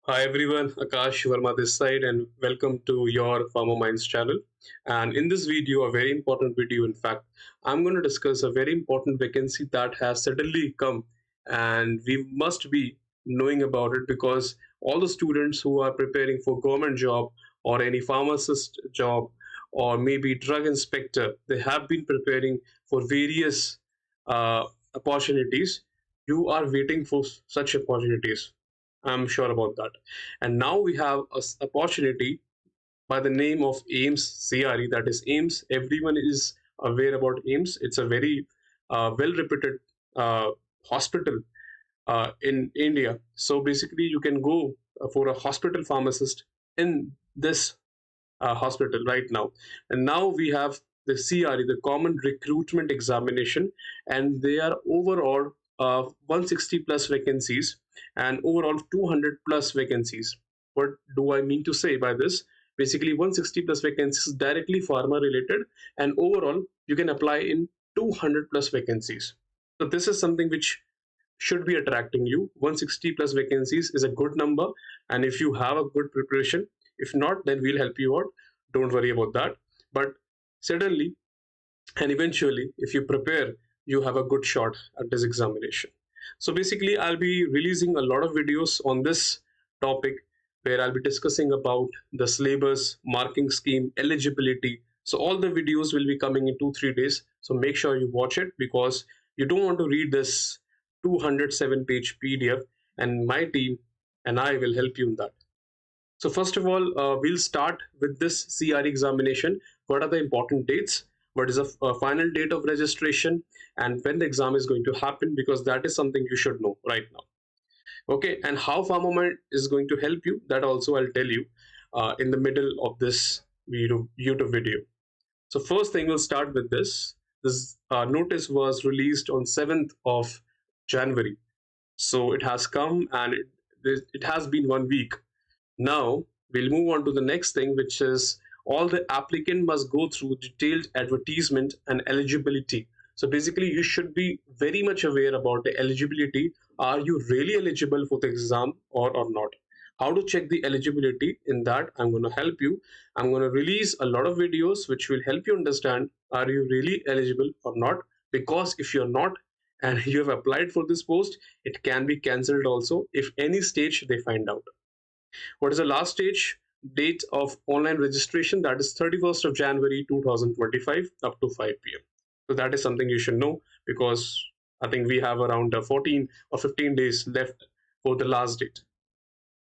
Hi everyone, Akash Verma this side, and welcome to your Pharmaminds channel. And in this video, a very important video, in fact, I'm going to discuss a very important vacancy that has suddenly come, and we must be knowing about it because all the students who are preparing for government job or any pharmacist job or maybe drug inspector, they have been preparing for various opportunities. You are waiting for such opportunities. I'm sure about that. And now we have a opportunity by the name of Aiims CRE, that is Aiims. Everyone is aware about Aiims. It's a very well-reputed hospital in India. So basically, you can go for a hospital pharmacist in this hospital right now. And now we have the CRE, the Common Recruitment Examination, and they are overall 160 plus vacancies and overall 200 plus vacancies. What do I mean to say by this? Basically, 160 plus vacancies directly pharma related, and overall you can apply in 200 plus vacancies. So this is something which should be attracting you. 160 plus vacancies is a good number, and if you have a good preparation, if not, then we'll help you out. Don't worry about that. But certainly and eventually, if you prepare, you have a good shot at this examination. So basically, I'll be releasing a lot of videos on this topic where I'll be discussing about the syllabus, marking scheme, eligibility. So all the videos will be coming in 2-3 days. So make sure you watch it because you don't want to read this 207-page PDF, and my team and I will help you in that. So first of all, we'll start with this CRE examination. What are the important dates? What is the final date of registration and when the exam is going to happen? Because that is something you should know right now. Okay, and how Pharmamind is going to help you, that also I'll tell you in the middle of this YouTube video. So first thing, we'll start with this. This notice was released on 7th of January. So it has come and it has been 1 week. Now we'll move on to the next thing, which is all the applicant must go through detailed advertisement and eligibility. So basically, you should be very much aware about the eligibility. Are you really eligible for the exam or not? How to check the eligibility? In that, I'm going to help you. I'm going to release a lot of videos which will help you understand are you really eligible or not. Because if you're not and you have applied for this post, it can be cancelled also if any stage they find out. What is the last stage? Date of online registration, that is 31st of January 2025 up to 5 p.m. So that is something you should know because I think we have around 14 or 15 days left for the last date.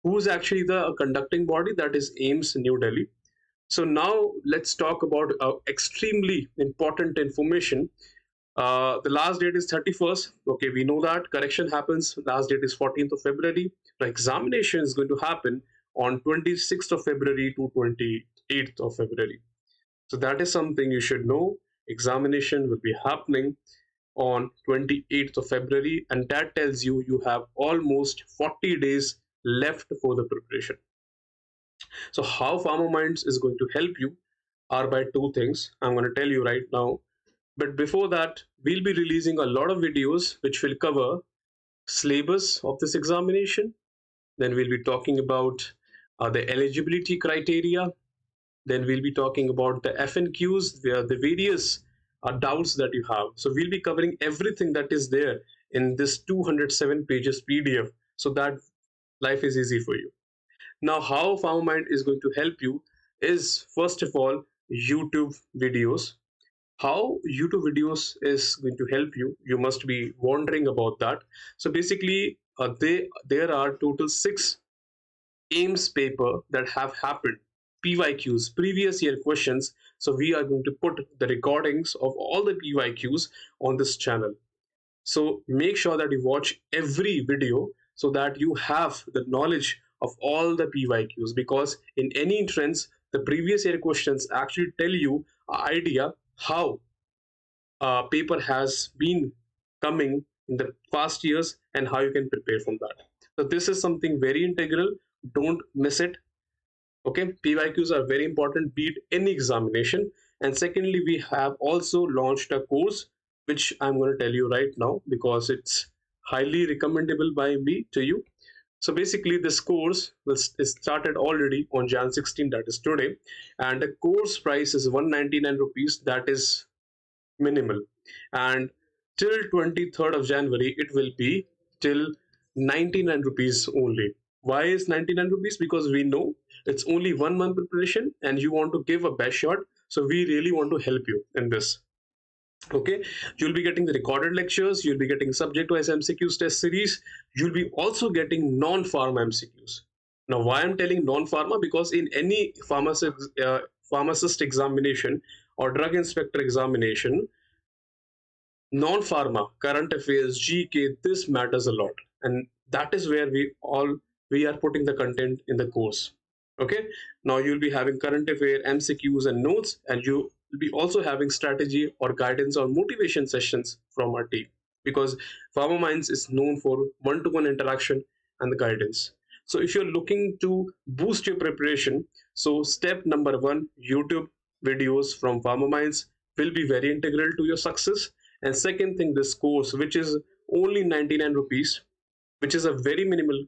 Who is actually the conducting body? That is Aiims New Delhi. So now let's talk about extremely important information. The last date is 31st. Okay, we know that. Correction happens. Last date is 14th of February. The examination is going to happen on 26th of February to 28th of February. So that is something you should know. Examination will be happening on 28th of February, and that tells you you have almost 40 days left for the preparation. So how Pharmaminds is going to help you are by two things. I'm going to tell you right now. But before that, we'll be releasing a lot of videos which will cover syllabus of this examination. Then we'll be talking about the eligibility criteria. Then we'll be talking about the FNQs, the various doubts that you have. So we'll be covering everything that is there in this 207 pages PDF so that life is easy for you. Now, how Pharmamind is going to help you is first of all, YouTube videos. How YouTube videos is going to help you, you must be wondering about that. So basically, there are total 6 Aims paper that have happened, PYQs, previous year questions. So we are going to put the recordings of all the PYQs on this channel. So make sure that you watch every video so that you have the knowledge of all the PYQs, because in any entrance, the previous year questions actually tell you an idea how paper has been coming in the past years and how you can prepare from that. So this is something very integral. Don't miss it. Okay, PYQs are very important, beat any examination. And secondly, we have also launched a course which I'm going to tell you right now because it's highly recommendable by me to you. So basically, this course is started already on Jan 16, that is today, and the course price is 199 rupees. That is minimal, and till 23rd of January it will be till 99 rupees only. Why is 99 rupees? Because we know it's only 1 month preparation and you want to give a best shot, so we really want to help you in this. Okay, you'll be getting the recorded lectures, you'll be getting subject wise MCQs test series, you'll be also getting non-pharma MCQs. Now why I'm telling non-pharma, because in any pharmacist examination or drug inspector examination, non-pharma current affairs GK, this matters a lot, and that is where we are putting the content in the course. Okay, now you'll be having current affair MCQs and notes, and you will be also having strategy or guidance or motivation sessions from our team, because Pharmaminds is known for one-to-one interaction and the guidance. So if you're looking to boost your preparation, so step number one, YouTube videos from Pharmaminds will be very integral to your success. And second thing, this course, which is only 99 rupees, which is a very minimal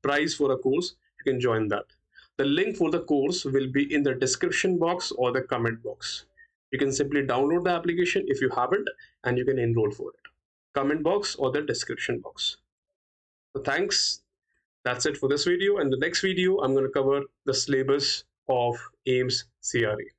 price for a course, you can join that. The link for the course will be in the description box or the comment box. You can simply download the application if you haven't, and you can enroll for it. Comment box or the description box. So thanks. That's it for this video. And the next video, I'm going to cover the syllabus of Aiims CRE.